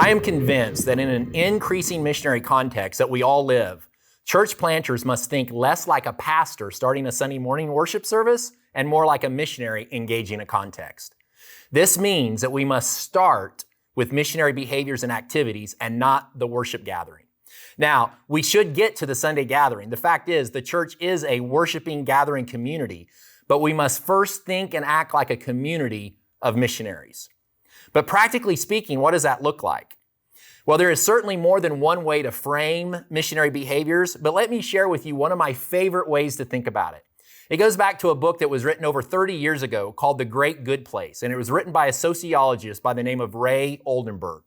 I am convinced that in an increasing missionary context that we all live, church planters must think less like a pastor starting a Sunday morning worship service and more like a missionary engaging a context. This means that we must start with missionary behaviors and activities and not the worship gathering. Now, we should get to the Sunday gathering. The fact is, the church is a worshiping gathering community, but we must first think and act like a community of missionaries. But practically speaking, what does that look like? Well, there is certainly more than one way to frame missionary behaviors, but let me share with you one of my favorite ways to think about it. It goes back to a book that was written over 30 years ago called The Great Good Place, and it was written by a sociologist by the name of Ray Oldenburg.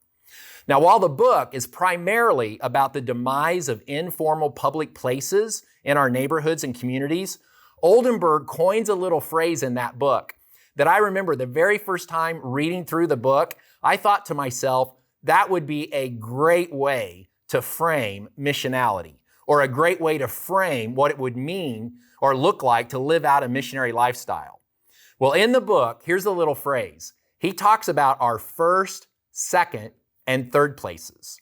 Now, while the book is primarily about the demise of informal public places in our neighborhoods and communities, Oldenburg coins a little phrase in that book that I remember the very first time reading through the book, I thought to myself, that would be a great way to frame missionality, or a great way to frame what it would mean or look like to live out a missionary lifestyle. Well, in the book, here's a little phrase. He talks about our first, second, and third places.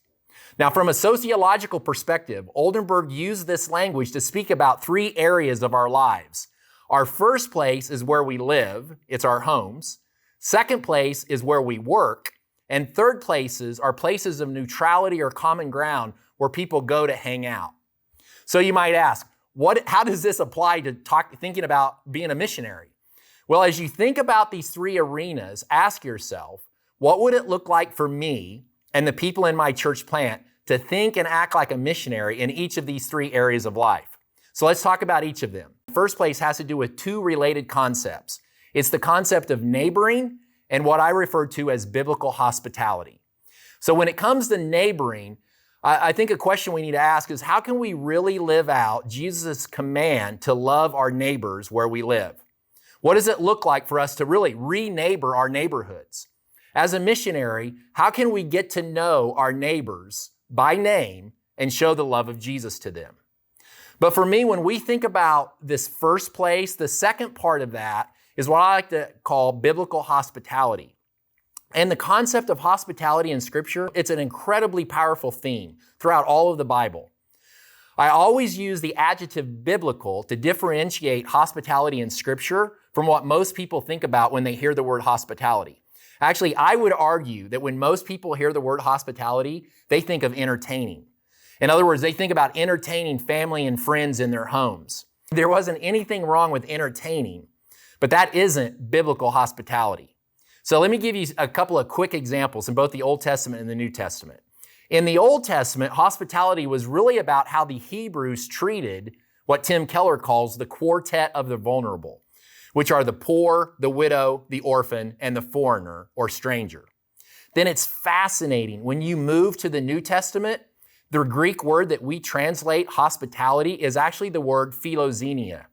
Now, from a sociological perspective, Oldenburg used this language to speak about three areas of our lives. Our first place is where we live, it's our homes. Second place is where we work. And third places are places of neutrality or common ground where people go to hang out. So you might ask, how does this apply to thinking about being a missionary? Well, as you think about these three arenas, ask yourself, what would it look like for me and the people in my church plant to think and act like a missionary in each of these three areas of life? So let's talk about each of them. The first place has to do with two related concepts. It's the concept of neighboring and what I refer to as biblical hospitality. So when it comes to neighboring, I think a question we need to ask is, how can we really live out Jesus' command to love our neighbors where we live? What does it look like for us to really re-neighbor our neighborhoods? As a missionary, how can we get to know our neighbors by name and show the love of Jesus to them? But for me, when we think about this first place, the second part of that is what I like to call biblical hospitality. And the concept of hospitality in Scripture, it's an incredibly powerful theme throughout all of the Bible. I always use the adjective biblical to differentiate hospitality in Scripture from what most people think about when they hear the word hospitality. Actually, I would argue that when most people hear the word hospitality, they think of entertaining. In other words, they think about entertaining family and friends in their homes. There wasn't anything wrong with entertaining, but that isn't biblical hospitality. So let me give you a couple of quick examples in both the Old Testament and the New Testament. In the Old Testament, hospitality was really about how the Hebrews treated what Tim Keller calls the quartet of the vulnerable, which are the poor, the widow, the orphan, and the foreigner or stranger. Then it's fascinating. When you move to the New Testament, the Greek word that we translate hospitality is actually the word philoxenia.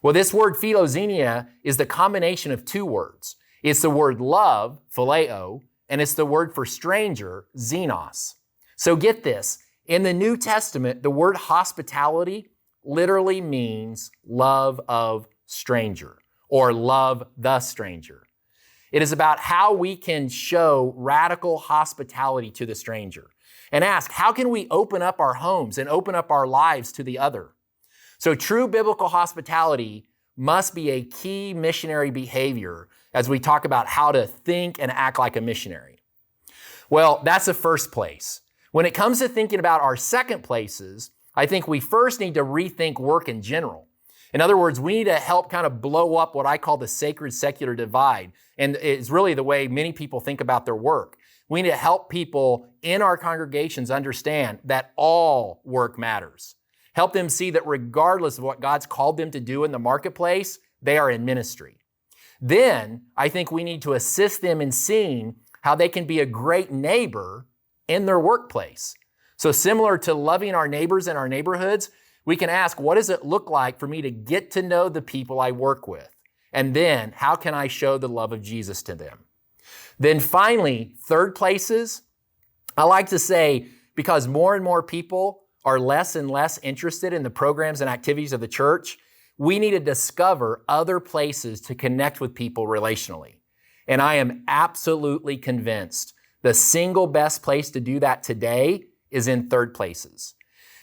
Well, this word philoxenia is the combination of two words. It's the word love, phileo, and it's the word for stranger, xenos. So get this. In the New Testament, the word hospitality literally means love of stranger or love the stranger. It is about how we can show radical hospitality to the stranger and ask, how can we open up our homes and open up our lives to the other? So true biblical hospitality must be a key missionary behavior as we talk about how to think and act like a missionary. Well, that's the first place. When it comes to thinking about our second places, I think we first need to rethink work in general. In other words, we need to help kind of blow up what I call the sacred-secular divide. And it's really the way many people think about their work. We need to help people in our congregations understand that all work matters. Help them see that regardless of what God's called them to do in the marketplace, they are in ministry. Then I think we need to assist them in seeing how they can be a great neighbor in their workplace. So similar to loving our neighbors in our neighborhoods, we can ask, what does it look like for me to get to know the people I work with? And then how can I show the love of Jesus to them? Then finally, third places, I like to say, because more and more people are less and less interested in the programs and activities of the church, we need to discover other places to connect with people relationally. And I am absolutely convinced The single best place to do that today is in third places.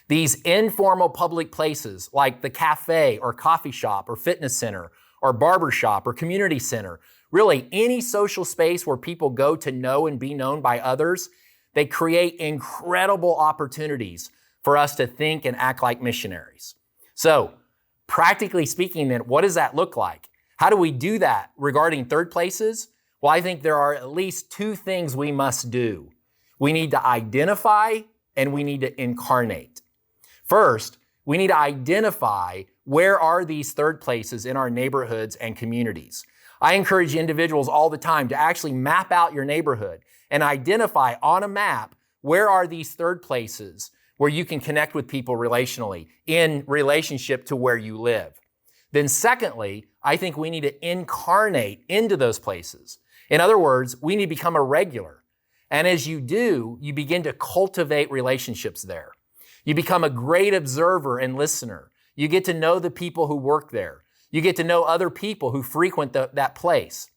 These informal public places like the cafe or coffee shop or fitness center or barber shop or community center, really any social space where people go to know and be known by others, they create incredible opportunities for us to think and act like missionaries. So, practically speaking then, what does that look like? How do we do that regarding third places? Well, I think there are at least two things we must do. We need to identify and we need to incarnate. First, we need to identify where are these third places in our neighborhoods and communities. I encourage individuals all the time to actually map out your neighborhood and identify on a map where are these third places where you can connect with people relationally in relationship to where you live. Then secondly, I think we need to incarnate into those places. In other words, we need to become a regular. And as you do, you begin to cultivate relationships there. You become a great observer and listener. You get to know the people who work there. You get to know other people who frequent that place.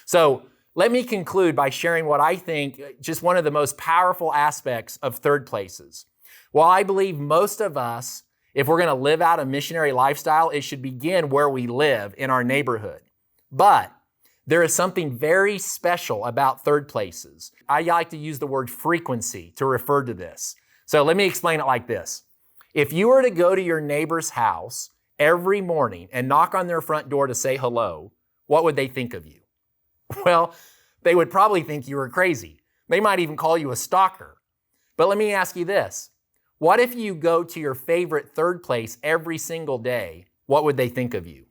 So let me conclude by sharing what I think just one of the most powerful aspects of third places. While I believe most of us, if we're going to live out a missionary lifestyle, it should begin where we live in our neighborhood. But there is something very special about third places. I like to use the word frequency to refer to this. So let me explain it like this. If you were to go to your neighbor's house every morning and knock on their front door to say hello, what would they think of you? Well, they would probably think you were crazy. They might even call you a stalker. But let me ask you this. What if you go to your favorite third place every single day? What would they think of you?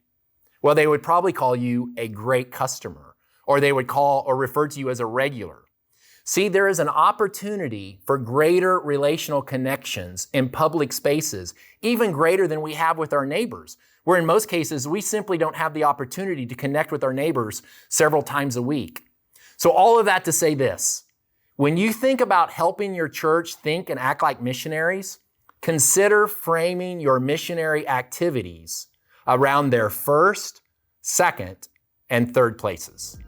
Well, they would probably call you a great customer, or they would call or refer to you as a regular. See, there is an opportunity for greater relational connections in public spaces, even greater than we have with our neighbors, where in most cases, we simply don't have the opportunity to connect with our neighbors several times a week. So all of that to say this, when you think about helping your church think and act like missionaries, consider framing your missionary activities around their first, second, and third places.